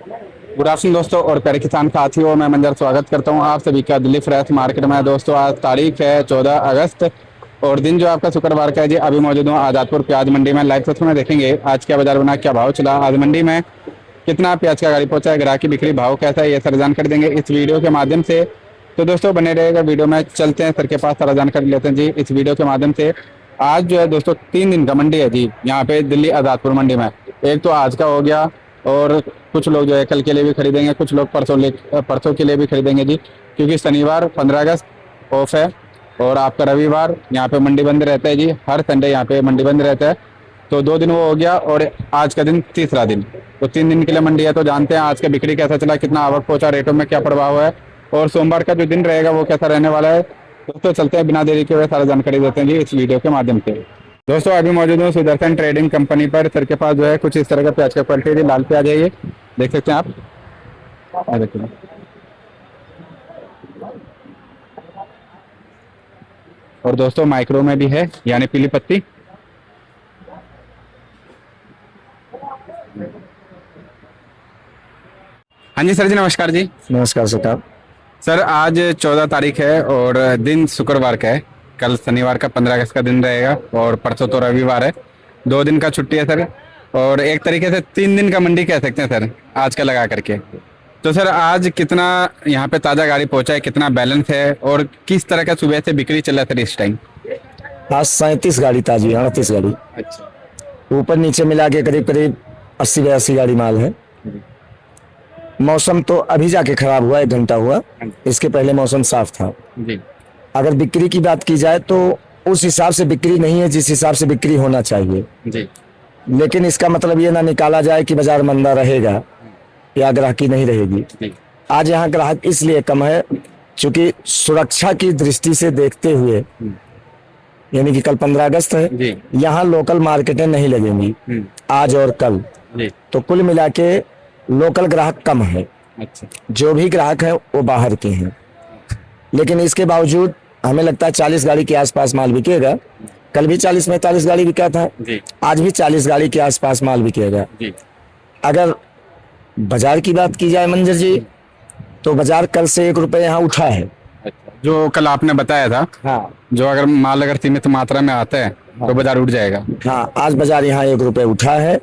Good afternoon दोस्तों और प्यारे किसान साथियों, मैं मंजर स्वागत करता हूं आप सभी का दिल्ली फ्रेश मार्केट में। दोस्तों आज तारीख है 14 अगस्त और दिन जो आपका शुक्रवार का है जी। अभी मौजूद हूं आजादपुर प्याज मंडी में। लाइव सत्र में देखेंगे आज क्या बाजार बना, क्या भाव चला, आज मंडी में कितना प्याज का गाड़ी पहुंचा है, ग्राहक की बिक्री भाव कैसा है, ये सारी जानकारी देंगे इस वीडियो के माध्यम से। तो दोस्तों बने रहेगा वीडियो में। चलते हैं सर के पास, सारा जानकारी लेते हैं जी इस वीडियो के माध्यम से। आज जो है दोस्तों 3 दिन का मंडी है जी यहाँ पे दिल्ली आजादपुर मंडी में। एक तो आज का हो गया और कुछ लोग जो है कल के लिए भी खरीदेंगे, कुछ लोग परसों के लिए भी खरीदेंगे जी, क्योंकि शनिवार 15 अगस्त ऑफ है और आपका रविवार यहाँ पे मंडी बंद रहता है जी। हर संडे यहाँ पे मंडी बंद रहता है। तो 2 दिन वो हो गया और आज का दिन तीसरा दिन, तो 3 दिन के लिए मंडी है। तो जानते हैं आज का बिक्री कैसा चला, कितना आवक पहुंचा, रेटों में क्या प्रभाव है और सोमवार का जो दिन रहेगा वो कैसा रहने वाला है। दोस्तों चलते हैं, बिना देरी के हुए सारा जानकारी देते हैं जी इस वीडियो के माध्यम से। दोस्तों अभी मौजूद हूँ सुदर्शन ट्रेडिंग कंपनी पर। सर के पास जो है कुछ इस तरह का प्याज का क्वालिटी है, लाल प्याज है, ये देख सकते हैं आप। देखिए और दोस्तों माइक्रो में भी है, यानी पीली पत्ती। हाँ जी सर जी, नमस्कार जी। नमस्कार सरकार। सर आज 14 तारीख है और दिन शुक्रवार का है। कल शनिवार का 15 अगस्त का दिन रहेगा और परसों तो रविवार है। 2 दिन का छुट्टी है सर और एक तरीके से 3 दिन का मंडी कह सकते हैं सर आज का लगा करके। तो सर आज कितना यहाँ पे ताज़ा गाड़ी पहुंचा है, कितना बैलेंस है और किस तरह का सुबह से बिक्री चल रहा है सर इस टाइम? आज 37 गाड़ी ताजी, 38 गाड़ी। अच्छा, ऊपर नीचे मिला के करीब करीब 80-82 गाड़ी माल है। मौसम तो अभी जाके खराब हुआ, 1 घंटा हुआ, इसके पहले मौसम साफ था जी अगर बिक्री की बात की जाए तो उस हिसाब से बिक्री नहीं है जिस हिसाब से बिक्री होना चाहिए। जी लेकिन इसका मतलब ये ना निकाला जाए कि बाजार मंदा रहेगा या ग्राहकी नहीं रहेगी। जी आज यहाँ ग्राहक इसलिए कम है क्योंकि सुरक्षा की दृष्टि से देखते हुए, यानी कि कल 15 अगस्त है, जी यहाँ लोकल मार्केटें नहीं लगेंगी आज और कल। जी। तो कुल मिला के लोकल ग्राहक कम है। अच्छा, जो भी ग्राहक है वो बाहर के हैं। लेकिन इसके बावजूद हमें लगता है 40 गाड़ी के आसपास माल बिकेगा। कल भी 40-45 गाड़ी बिका था, जी आज भी 40 गाड़ी के आसपास माल बिकेगा। जी। अगर बाजार की बात की जाए मंजर जी, तो बाजार कल से 1 रुपये यहाँ उठा है। अच्छा, जो कल आपने बताया था, हाँ जो अगर माल अगर सीमित मात्रा में आता है तो बाजार उठ जाएगा। हाँ, आज बाजार यहाँ 1 रुपये उठा है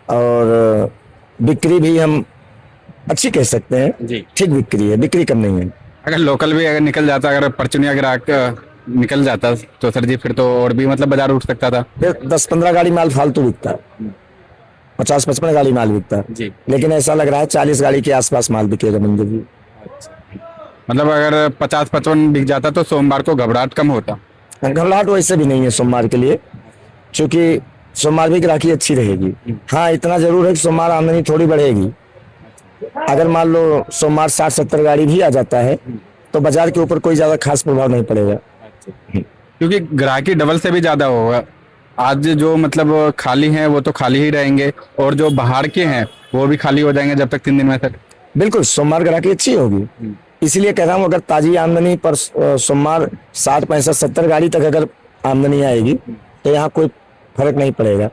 और बिक्री भी हम अच्छी कह सकते हैं, जी। ठीक बिक्री है, बिक्री कम नहीं है। अगर लोकल भी अगर निकल जाता, अगर परचुनिया ग्राहक निकल जाता तो सर जी फिर तो और भी मतलब बाजार उठ सकता था। फिर 10-15 गाड़ी माल फालतू बिकता है, 50-55 गाड़ी माल बिकता है। जी। लेकिन ऐसा लग रहा है 40 गाड़ी के आसपास माल बिकेगा मंदिर जी। मतलब अगर 50-55 बिक जाता तो सोमवार को घबराहट कम होता। घबराहट वैसे भी नहीं है सोमवार के लिए, क्योंकि सोमवार भी ग्राहकी अच्छी रहेगी। हाँ, इतना जरूर है कि सोमवार आमदनी थोड़ी बढ़ेगी। अगर मान लो सोमवार 60-70 गाड़ी भी आ जाता है तो बाजार के ऊपर कोई ज्यादा खास प्रभाव नहीं पड़ेगा, क्योंकि ग्राहकी डबल से भी ज्यादा होगा। आज जो मतलब खाली हैं वो तो खाली ही रहेंगे और जो बाहर के हैं वो भी खाली हो जाएंगे जब तक 3 दिन में सर। बिल्कुल सोमवार ग्राहकी अच्छी होगी। इसलिए कह रहा हूँ अगर ताजी आमदनी पर सोमवार 60-65-70 गाड़ी तक अगर आमदनी आएगी तो यहाँ कोई फर्क नहीं पड़ेगा।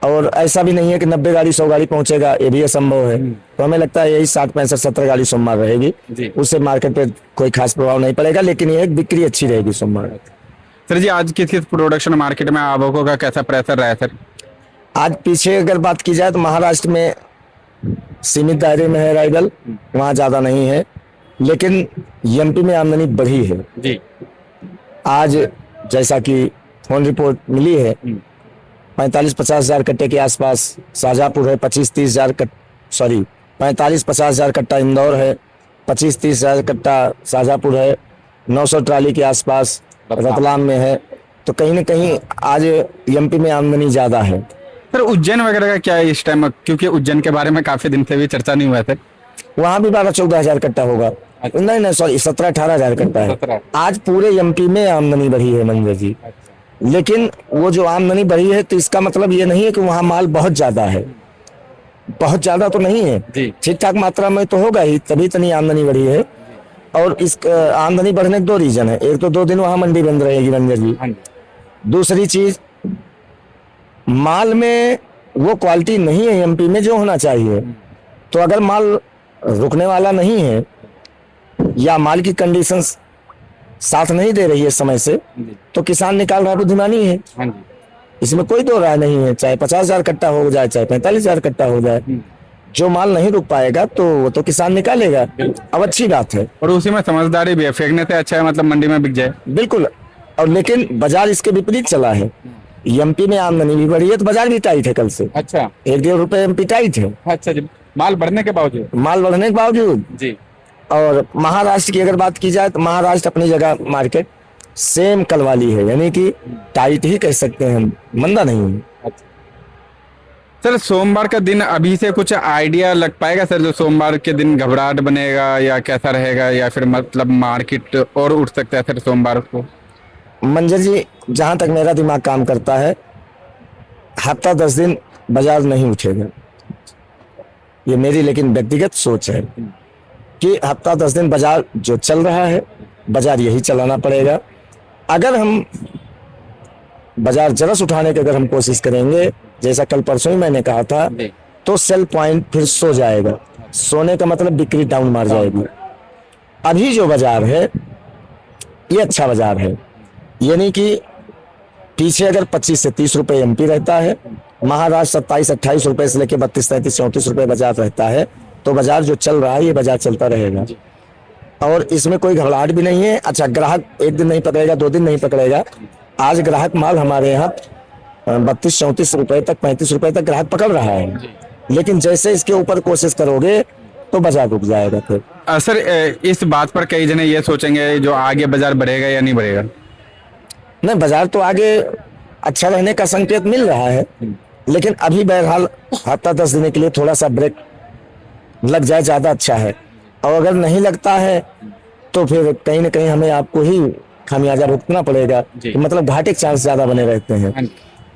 और ऐसा भी नहीं है कि 90 गाड़ी 100 गाड़ी पहुंचेगा, ये भी असंभव है। तो हमें लगता है यही 60-65-70 गाड़ी सोमवार रहेगी, उससे मार्केट पे कोई खास प्रभाव नहीं पड़ेगा। लेकिन ये बिक्री अच्छी रहेगी सोमवार। सर जी आज किस किस प्रोडक्शन मार्केट में आवकों का कैसा प्रेशर रहा है सर? आज पीछे अगर बात की जाए तो महाराष्ट्र में सीमित दायरे में है राइवल, वहाँ ज्यादा नहीं है। लेकिन एमपी में आमदनी बढ़ी है जी। आज जैसा कि फोन रिपोर्ट मिली है 45-50 हजार कट्टे के आसपास शाहजहाँपुर है, 25-30 हजार 45-50 हजार कट्टा इंदौर है, 25-30 हजार कट्टा शाहजहाँपुर है, 900 ट्राली के आसपास रतलाम में है। तो कहीं ना कहीं आज एमपी में आमदनी ज्यादा है। सर उज्जैन वगैरह का क्या है इस टाइम, क्योंकि उज्जैन के बारे में काफी दिन से भी चर्चा नहीं हुआ सर। वहाँ भी 12-14 हजार कट्टा होगा। नहीं, सॉरी, 17-18 हजार कट्टा है। आज पूरे एमपी में आमदनी बढ़ी है मंजर जी। लेकिन वो जो आमदनी बढ़ी है तो इसका मतलब ये नहीं है कि वहाँ माल बहुत ज्यादा है। बहुत ज्यादा तो नहीं है, ठीक ठाक मात्रा में तो होगा ही, तभी इतनी आमदनी बढ़ी है। और इस आमदनी बढ़ने के 2 रीजन है। एक तो 2 दिन वहाँ मंडी बंद रहेगी मंजर जी। दूसरी चीज, माल में वो क्वालिटी नहीं है एमपी में जो होना चाहिए। तो अगर माल रुकने वाला नहीं है या माल की कंडीशंस साथ नहीं दे रही है समय से, तो किसान निकाल रहा बुद्धिमानी है। हाँ जी। इसमें कोई दो राय नहीं है, चाहे 50,000 कट्टा हो जाए चाहे 45,000 कट्टा हो जाए, जो माल नहीं रुक पाएगा तो वो तो किसान निकालेगा। अब अच्छी बात है, और उसी में समझदारी भी है, फेंकने से अच्छा है मतलब मंडी में बिक जाए। बिल्कुल। और लेकिन बाजार इसके विपरीत चला है। एमपी में आमदनी भी बढ़ी है तो बाजार भी टाइट है कल से। अच्छा 1-1.5 रुपए एमपी टाइट है, अच्छा जी, माल बढ़ने के बावजूद। माल बढ़ने के बावजूद। जी। और महाराष्ट्र की अगर बात की जाए तो महाराष्ट्र अपनी जगह मार्केट सेम कल वाली है, यानी कि टाइट ही कह सकते हैं हम, मंदा नहीं है। अच्छा सर, सोमवार का दिन अभी से कुछ आइडिया लग पाएगा सर, जो सोमवार के दिन घबराहट बनेगा या कैसा रहेगा, या फिर मतलब मार्केट और उठ सकता है सर सोमवार को? मंजर जी, जहां तक मेरा दिमाग काम करता है, हफ्ता 10 दिन बाजार नहीं उठेगा। ये मेरी लेकिन व्यक्तिगत सोच है कि हफ्ता 10 दिन बाजार जो चल रहा है बाजार यही चलाना पड़ेगा। अगर हम बाजार जरस उठाने की अगर हम कोशिश करेंगे, जैसा कल परसों ही मैंने कहा था, तो सेल पॉइंट फिर सो जाएगा। सोने का मतलब बिक्री डाउन मार जाएगी। अभी जो बाजार है ये अच्छा बाजार है, यानी कि पीछे अगर 25 से 30 रुपए एमपी रहता है, महाराष्ट्र 27-28 रुपए से लेकर 32-33-34 रुपए बाजार रहता है, तो बाजार जो चल रहा है ये बाजार चलता रहेगा और इसमें कोई घबराहट भी नहीं है। अच्छा, ग्राहक एक दिन नहीं पकड़ेगा, 2 दिन नहीं पकड़ेगा। आज ग्राहक माल हमारे यहाँ 32-34 रुपए तक, 35 रुपए तक ग्राहक पकड़ रहा है, लेकिन जैसे इसके ऊपर कोशिश करोगे तो बाजार रुक जाएगा। फिर सर इस बात पर कई जने ये सोचेंगे जो आगे बाजार बढ़ेगा या नहीं बढ़ेगा? नहीं, बाजार तो आगे अच्छा रहने का संकेत मिल रहा है, लेकिन अभी बहरहाल हफ्ता 10 दिन के लिए थोड़ा सा ब्रेक लग जाए ज्यादा अच्छा है। और अगर नहीं लगता है तो फिर कहीं ना कहीं हमें आपको ही खामियाजा भुगतना पड़ेगा, कि मतलब घाटे के चांस ज्यादा बने रहते हैं।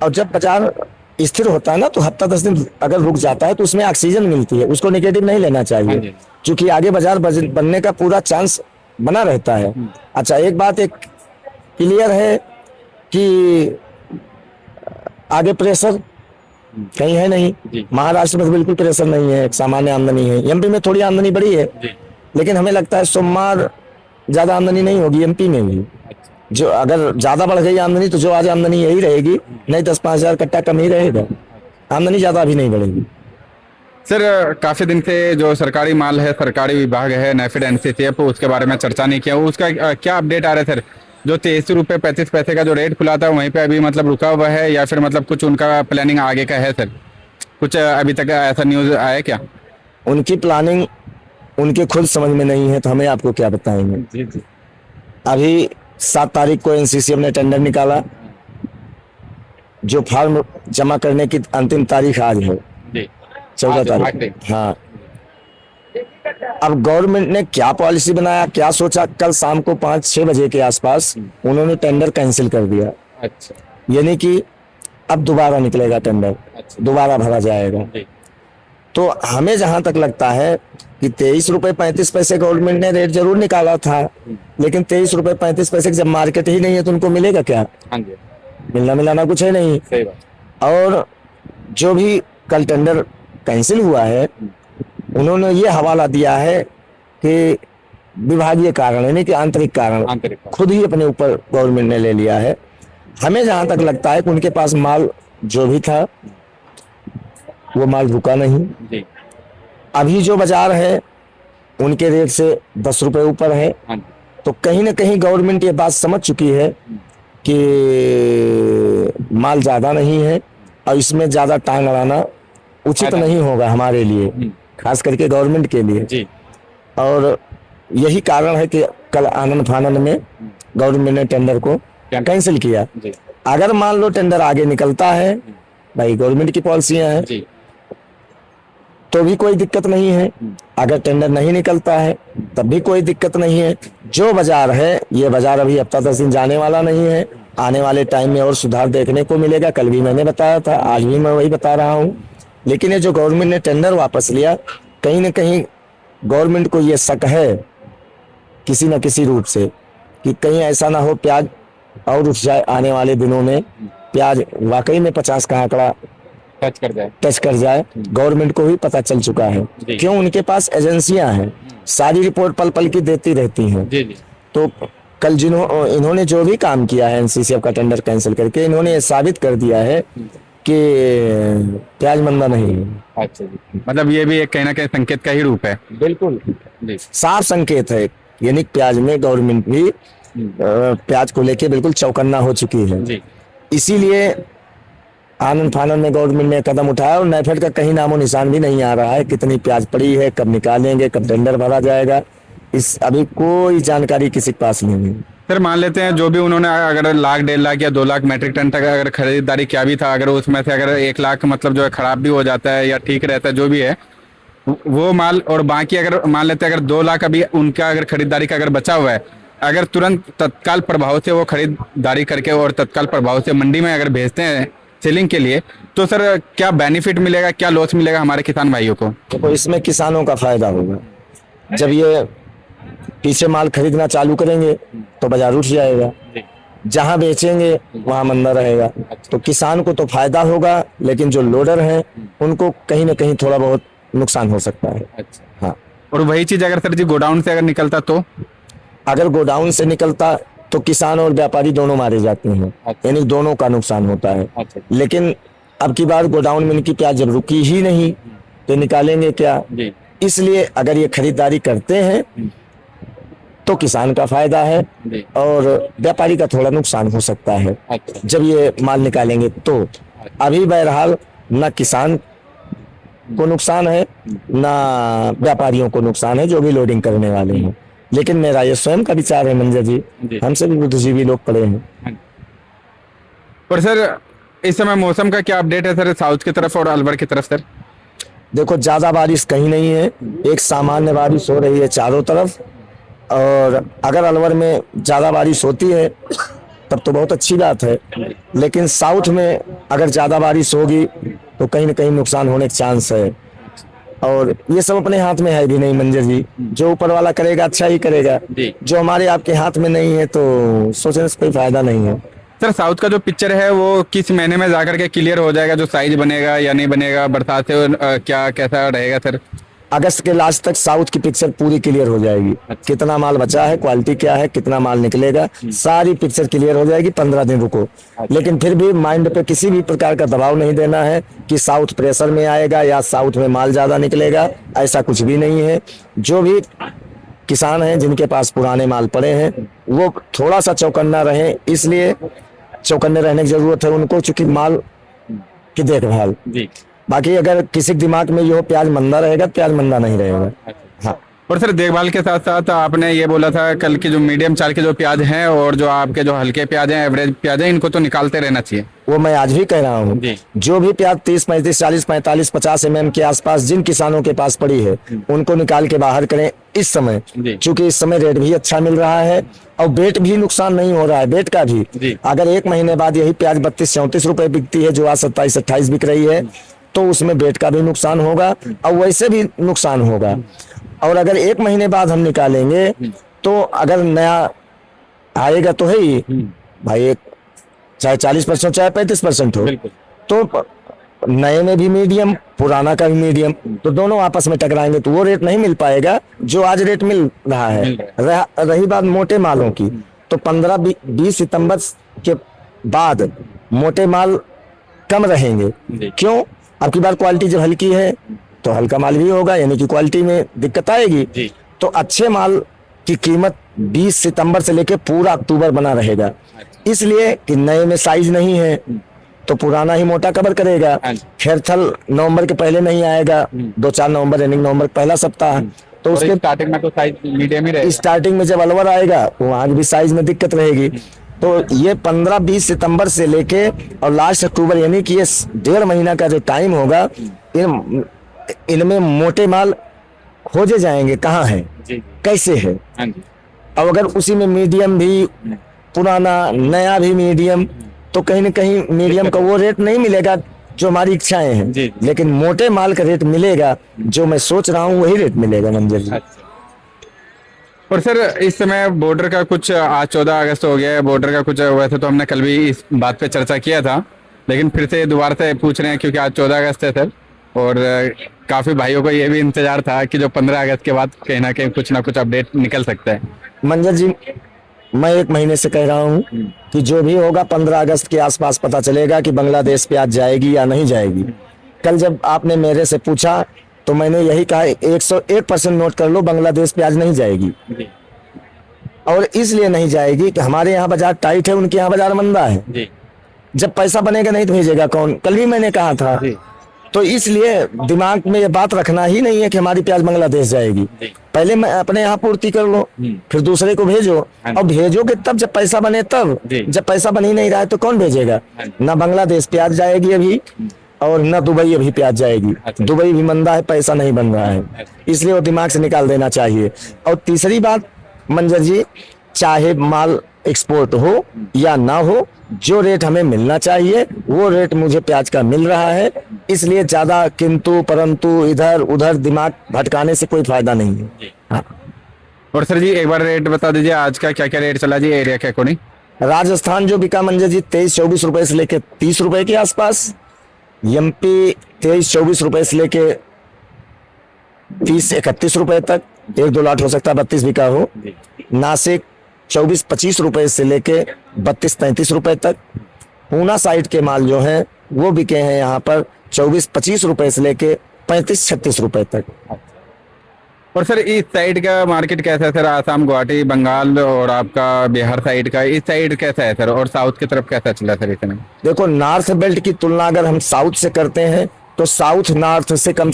और जब बाजार स्थिर होता है ना, तो हफ्ता 10 दिन अगर रुक जाता है तो उसमें ऑक्सीजन मिलती है, उसको नेगेटिव नहीं लेना चाहिए, क्योंकि आगे बाजार बनने का पूरा चांस बना रहता है। अच्छा, एक बात एक क्लियर है कि आगे प्रेशर कहीं है नहीं। महाराष्ट्र में तो बिल्कुल प्रेशर नहीं है, एक सामान्य आमदनी है। एमपी में थोड़ी आमदनी बढ़ी है, लेकिन हमें लगता है सोमवार ज्यादा आमदनी नहीं होगी एमपी में भी। जो अगर ज्यादा बढ़ गई आमदनी तो जो आज आमदनी यही रहेगी, नहीं 10-5 हजार कट्टा कम ही रहेगा, आमदनी ज्यादा भी नहीं बढ़ेगी। सर काफी दिन से जो सरकारी माल है, सरकारी विभाग है नैफेड एनसीसीएफ, उसके बारे में चर्चा नहीं किया, उसका क्या अपडेट आ रहा है सर? जो 23 रुपए 35 पैसे का जो रेट खुला था वहीं पे अभी मतलब रुका हुआ है, या फिर मतलब कुछ उनका प्लानिंग आगे का है सर? कुछ अभी तक ऐसा न्यूज आया क्या? उनकी प्लानिंग उनके खुद समझ में नहीं है तो हमें आपको क्या बताएंगे। जी जी। अभी 7 तारीख को एनसीसीएफ ने टेंडर निकाला, जो फॉर्म जमा करने की अंतिम तारीख आज है, 14 तारीख। हाँ, अब गवर्नमेंट ने क्या पॉलिसी बनाया, क्या सोचा, कल शाम को 5-6 बजे के आसपास उन्होंने टेंडर कैंसिल कर दिया। अच्छा, यानी कि अब दोबारा निकलेगा टेंडर, दोबारा भरा जाएगा। तो हमें जहां तक लगता है कि 23 रुपए 35 पैसे गवर्नमेंट ने रेट जरूर निकाला था, लेकिन 23 रुपए 35 पैसे की जब मार्केट ही नहीं है तो उनको मिलेगा क्या? मिलना मिलाना कुछ है नहीं। सही बात। और जो भी कल टेंडर कैंसिल हुआ है, उन्होंने ये हवाला दिया है कि विभागीय कारण, यानी कि आंतरिक कारण खुद ही अपने ऊपर गवर्नमेंट ने ले लिया है। हमें जहां तक लगता है कि उनके पास माल जो भी था वो माल रुका नहीं। अभी जो बाजार है उनके रेट से 10 रुपए ऊपर है, तो कहीं ना कहीं गवर्नमेंट ये बात समझ चुकी है कि माल ज्यादा नहीं है और इसमें ज्यादा टांग अड़ाना उचित नहीं होगा हमारे लिए, खास करके गवर्नमेंट के लिए जी। और यही कारण है कि कल आनंद फानंद में गवर्नमेंट ने टेंडर को कैंसिल किया। अगर मान लो टेंडर आगे निकलता है, भाई गवर्नमेंट की पॉलिसियां हैं, तो भी कोई दिक्कत नहीं है। अगर टेंडर नहीं निकलता है तब भी कोई दिक्कत नहीं है। जो बाजार है ये बाजार अभी हफ्ता 10 दिन जाने वाला नहीं है, आने वाले टाइम में और सुधार देखने को मिलेगा। कल भी मैंने बताया था, आज भी मैं वही बता रहा हूँ। लेकिन ये जो गवर्नमेंट ने टेंडर वापस लिया, कहीं ना कहीं गवर्नमेंट को ये शक है किसी न किसी रूप से कि कहीं ऐसा ना हो प्याज और उठ जाए आने वाले दिनों में। प्याज वाकई में 50 का आंकड़ा टच कर जाए। टच कर जाए, गवर्नमेंट को भी पता चल चुका है। जी। क्यों? उनके पास एजेंसियां हैं, सारी रिपोर्ट पल पल की देती रहती हैं। जी जी। तो कल इन्होंने जो भी काम किया है एनसीसीएफ का टेंडर कैंसिल करके, इन्होंने ये साबित कर दिया है कि प्याज मंदा नहीं है। अच्छा जी, मतलब ये भी एक कहीं ना कहीं संकेत का ही रूप है। बिल्कुल जी। साफ संकेत है, यानी प्याज में गवर्नमेंट भी प्याज को लेके बिल्कुल चौकन्ना हो चुकी है। जी। इसीलिए आनंद फानन में गवर्नमेंट ने कदम उठाया और नाफेड का कहीं नामो निशान भी नहीं आ रहा है। कितनी प्याज पड़ी है, कब निकालेंगे, कब टेंडर भरा जाएगा, इस अभी कोई जानकारी किसी के पास नहीं है। सर मान लेते हैं जो भी उन्होंने अगर लाख 1.5 लाख या 2 लाख मेट्रिक टन तक अगर खरीदारी किया भी था, अगर उसमें से अगर 1 लाख मतलब जो है खराब भी हो जाता है या ठीक रहता है जो भी है वो माल, और बाकी अगर मान लेते हैं अगर 2 लाख अभी उनका अगर खरीदारी का अगर बचा हुआ है, अगर तुरंत तत्काल प्रभाव से वो खरीदारी करके और तत्काल प्रभाव से मंडी में अगर भेजते हैं सेलिंग के लिए, तो सर क्या बेनिफिट मिलेगा, क्या लॉस मिलेगा हमारे किसान भाइयों को? तो इसमें किसानों का फायदा होगा। जब ये पीछे माल खरीदना चालू करेंगे तो बाजार उठ जाएगा, जहां बेचेंगे वहां मंदा रहेगा। तो किसान को तो फायदा होगा, लेकिन जो लोडर हैं उनको कहीं ना कहीं थोड़ा बहुत नुकसान हो सकता है। अच्छा। हाँ, और वही चीज अगर सर जी गोडाउन से अगर निकलता तो? अगर गोडाउन से निकलता तो किसान और व्यापारी दोनों मारे जाते हैं, यानी दोनों का नुकसान होता है। लेकिन अब की बार गोडाउन में इनकी प्याज जब रुकी ही नहीं तो निकालेंगे क्या? इसलिए अगर ये खरीदारी करते हैं तो किसान का फायदा है और व्यापारी का थोड़ा नुकसान हो सकता है जब ये माल निकालेंगे। तो अभी बहरहाल न किसान को नुकसान है ना व्यापारियों को नुकसान है जो भी लोडिंग करने वाले हैं। लेकिन मेरा ये स्वयं का विचार है मंजर जी, हमसे भी बुद्धिजीवी लोग पड़े हैं। और सर इस समय मौसम का क्या अपडेट है सर साउथ की तरफ और अलवर की तरफ? सर देखो, ज्यादा बारिश कहीं नहीं है, एक सामान्य बारिश हो रही है चारों तरफ। और अगर अलवर में ज्यादा बारिश होती है तब तो बहुत अच्छी बात है, लेकिन साउथ में अगर ज्यादा बारिश होगी तो कहीं ना कहीं नुकसान होने के चांस है। और ये सब अपने हाथ में है भी नहीं मंजर जी, जो ऊपर वाला करेगा अच्छा ही करेगा। जो हमारे आपके हाथ में नहीं है तो सोचने से कोई फायदा नहीं है। सर साउथ का जो पिक्चर है वो किस महीने में जाकर के क्लियर हो जाएगा, जो साइज बनेगा या नहीं बनेगा, बरसात से क्या कैसा रहेगा सर? अगस्त के लास्ट तक साउथ की पिक्चर पूरी क्लियर हो जाएगी। कितना माल बचा है, क्वालिटी क्या है, कितना माल निकलेगा, सारी पिक्चर क्लियर हो जाएगी। 15 दिन रुको, लेकिन फिर भी माइंड पे किसी भी प्रकार का दबाव नहीं देना है कि साउथ प्रेशर में आएगा या साउथ में माल ज्यादा निकलेगा, ऐसा कुछ भी नहीं है। जो भी किसान हैं जिनके पास पुराने माल पड़े हैं वो थोड़ा सा चौकन्ना रहे, इसलिए चौकन्ने रहने की जरूरत है उनको, चूंकि माल की देखभाल। बाकी अगर किसी के दिमाग में ये हो प्याज मंदा रहेगा, प्याज मंदा नहीं रहेगा। हाँ। और सर देखभाल के साथ साथ आपने ये बोला था कल की जो मीडियम चाल के जो प्याज हैं और जो आपके जो हल्के प्याज हैं, एवरेज प्याज हैं, इनको तो निकालते रहना चाहिए। वो मैं आज भी कह रहा हूँ, जो भी प्याज 30, 35, 40, 45, 50 mm के आसपास जिन किसानों के पास पड़ी है उनको निकाल के बाहर करें इस समय, क्योंकि इस समय रेट भी अच्छा मिल रहा है और बेट भी नुकसान नहीं हो रहा है। बेट का भी अगर 1 महीने बाद यही प्याज 32-34 रुपए बिकती है जो आज 27-28 बिक रही है, तो उसमें बेट का भी नुकसान होगा और वैसे भी नुकसान होगा। और अगर 1 महीने बाद हम निकालेंगे तो अगर नया आएगा तो है ही भाई, चाहे 40% चाहे 35% हो, तो नए में भी मीडियम, पुराना का भी मीडियम, तो दोनों आपस में टकराएंगे तो वो रेट नहीं मिल पाएगा जो आज रेट मिल रहा है। रही बात मोटे मालों की, तो 15-20 सितंबर के बाद मोटे माल कम रहेंगे। क्यों? अब की बार क्वालिटी जब हल्की है तो हल्का माल भी होगा, यानी कि क्वालिटी में दिक्कत आएगी। तो अच्छे माल की कीमत 20 सितंबर से लेके पूरा अक्टूबर बना रहेगा, इसलिए कि नए में साइज नहीं है तो पुराना ही मोटा कवर करेगा। खैरथल नवंबर के पहले नहीं आएगा, 2-4 नवंबर रनिंग नवंबर पहला सप्ताह, तो उसके स्टार्टिंग में तो साइज मीडियम ही रहेगा। स्टार्टिंग में जब अलवर आएगा वहां भी साइज में दिक्कत रहेगी। तो ये 15-20 सितंबर से लेके और लास्ट अक्टूबर, यानी कि ये 1.5 महीना का जो टाइम होगा, इनमें मोटे माल खोजे जाएंगे कहाँ है, कैसे है। अब अगर उसी में मीडियम भी पुराना, नया भी मीडियम, तो कहीं ना कहीं मीडियम का वो रेट नहीं मिलेगा जो हमारी इच्छाएं हैं, लेकिन मोटे माल का रेट मिलेगा, जो मैं सोच रहा हूँ वही रेट मिलेगा मंजर जी। और सर इस समय बॉर्डर का कुछ, आज 14 अगस्त हो गया है, बॉर्डर का कुछ, वैसे तो हमने कल भी इस बात पे चर्चा किया था लेकिन फिर से दोबारा से पूछ रहे हैं क्योंकि आज 14 अगस्त है सर, और काफी भाइयों को ये भी इंतजार था कि जो 15 अगस्त के बाद कहीं ना कुछ अपडेट निकल सकता है। मंजर जी, मैं 1 महीने से कह रहा हूँ कि जो भी होगा 15 अगस्त के आसपास पता चलेगा कि बांग्लादेश प्याज जाएगी या नहीं जाएगी। कल जब आपने मेरे से पूछा तो मैंने यही कहा 101% नोट कर लो, बांग्लादेश प्याज नहीं जाएगी। और इसलिए नहीं जाएगी कि हमारे यहाँ बाजार टाइट है, उनके यहाँ बाजार मंदा है। जब पैसा बनेगा नहीं तो भेजेगा कौन? कल भी मैंने कहा था। तो इसलिए दिमाग में ये बात रखना ही नहीं है कि हमारी प्याज बांग्लादेश जाएगी। पहले मैं अपने यहाँ पूर्ति कर लो, फिर दूसरे को भेजो। और भेजोगे तब जब पैसा बने तब, जब पैसा बन ही नहीं रहा है तो कौन भेजेगा? ना बांग्लादेश प्याज जाएगी अभी, और न दुबई अभी प्याज जाएगी। दुबई भी मंदा है, पैसा नहीं बन रहा है, इसलिए वो दिमाग से निकाल देना चाहिए। और तीसरी बात मंजर जी, चाहे माल एक्सपोर्ट हो या ना हो, जो रेट हमें मिलना चाहिए वो रेट मुझे प्याज का मिल रहा है। इसलिए ज्यादा किंतु परंतु इधर उधर दिमाग भटकाने से कोई फायदा नहीं है। हाँ। और सर जी एक बार रेट बता दीजिए आज का, क्या क्या रेट चला जी एरिया के अकॉर्डिंग? राजस्थान जो बिका मंजर जी 23-24 रुपए से लेके 30 रुपए के आसपास, एमपी 23-24 रुपए से लेके 30-31 रुपए तक, 1-2 लाट हो सकता है 32 बिका हो। नासिक 24-25 रुपए से लेके 32-33 रुपए तक। पूना साइड के माल जो है वो बिके हैं यहाँ पर 24-25 रुपए से लेके 35-36 रुपए तक। और सर इस साइड का मार्केट कैसा है सर? आसाम, गुवाहाटी, बंगाल और आपका बिहार साइड का, इस साइड कैसा है सर? और साउथ की तरफ कैसा चला सर इतने? देखो, नॉर्थ बेल्ट की तुलना अगर हम साउथ से करते हैं तो साउथ नॉर्थ से कम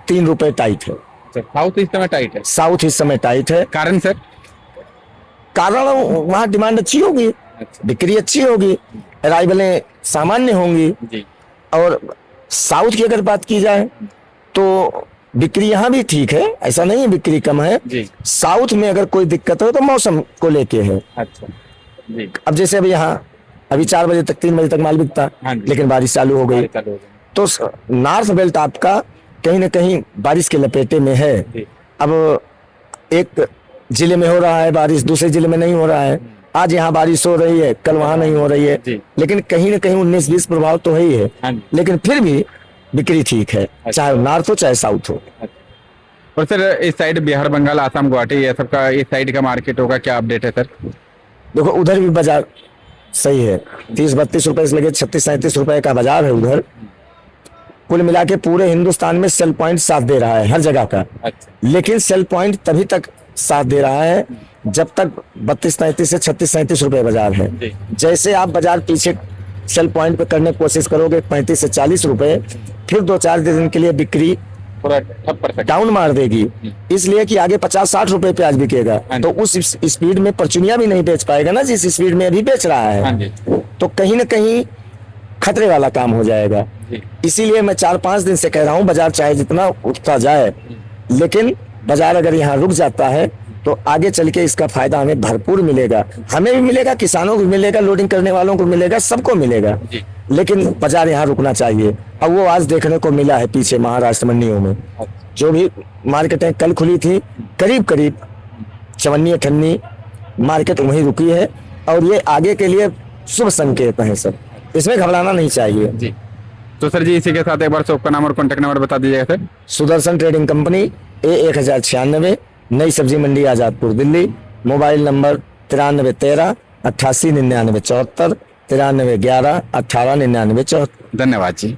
3 रुपए टाइट है। साउथ इस समय टाइट है? साउथ इस समय टाइट है। कारण सर? कारण वहाँ डिमांड अच्छी होगी, बिक्री अच्छी होगी, अराइवलें सामान्य होंगी। और साउथ की अगर बात की जाए तो बिक्री यहाँ भी ठीक है, ऐसा नहीं है बिक्री कम है जी। साउथ में अगर कोई दिक्कत हो तो मौसम को लेके है। अच्छा जी। अब जैसे अभी यहाँ अभी 4 बजे तक 3 बजे तक माल बिकता, लेकिन बारिश चालू हो गई तो नॉर्थ बेल्ट आपका कहीं ना कहीं बारिश के लपेटे में है। अब एक जिले में हो रहा है बारिश, दूसरे जिले में नहीं हो रहा है। आज यहाँ बारिश हो रही है, कल वहां नहीं हो रही है, लेकिन कहीं ना कहीं 19-20 प्रभाव तो है ही है। लेकिन फिर भी बिक्री ठीक है, चाहे नॉर्थ हो चाहे साउथ हो। और सर इस साइड बिहार, बंगाल, आसाम, गुवाहाटी ये सब का, इस साइड का मार्केट होगा, क्या अपडेट है सर? देखो उधर भी बाजार सही है, 30-32 रुपए से लेकर 36-37 रुपए का बाजार है उधर। कुल मिला के पूरे हिंदुस्तान में सेल पॉइंट साथ दे रहा है हर जगह का। लेकिन सेल पॉइंट तभी तक साथ दे रहा है जब तक 32-33 से 36-37 रुपए बाजार है। जैसे आप बाजार पीछे सेल पॉइंट पे करने की कोशिश करोगे 35 से 40 रुपए, फिर 2-4 दिन के लिए बिक्री पूरा डाउन मार देगी। इसलिए कि आगे 50-60 रुपए प्याज बिकेगा, तो उस स्पीड में परचुनिया भी नहीं बेच पाएगा ना जिस स्पीड में अभी बेच रहा है। तो कहीं ना कहीं खतरे वाला काम हो जाएगा। इसीलिए मैं 4-5 दिन से कह रहा हूँ बाजार चाहे जितना उठता जाए, लेकिन बाजार अगर यहाँ रुक जाता है तो आगे चल के इसका फायदा हमें भरपूर मिलेगा। हमें भी मिलेगा, किसानों को मिलेगा, लोडिंग करने वालों को मिलेगा, सबको मिलेगा। लेकिन बाजार यहाँ रुकना चाहिए। अब वो आज देखने को मिला है पीछे महाराष्ट्र मंडियों में जो भी मार्केटें कल खुली थी, करीब 54-58 मार्केट वहीं रुकी है। और ये आगे के लिए शुभ संकेत है सर, इसमें घबराना नहीं चाहिए जी। तो सर जी इसी के साथ एक बार शॉप का नाम और कॉन्टेक्ट नंबर बता दीजिएगा sir. Sudarshan trading company, A1096, Nai Sabzi Mandi, Azadpur, Delhi. Mobile number 9313 88 99 74, 9311 18 99 74। धन्यवाद जी।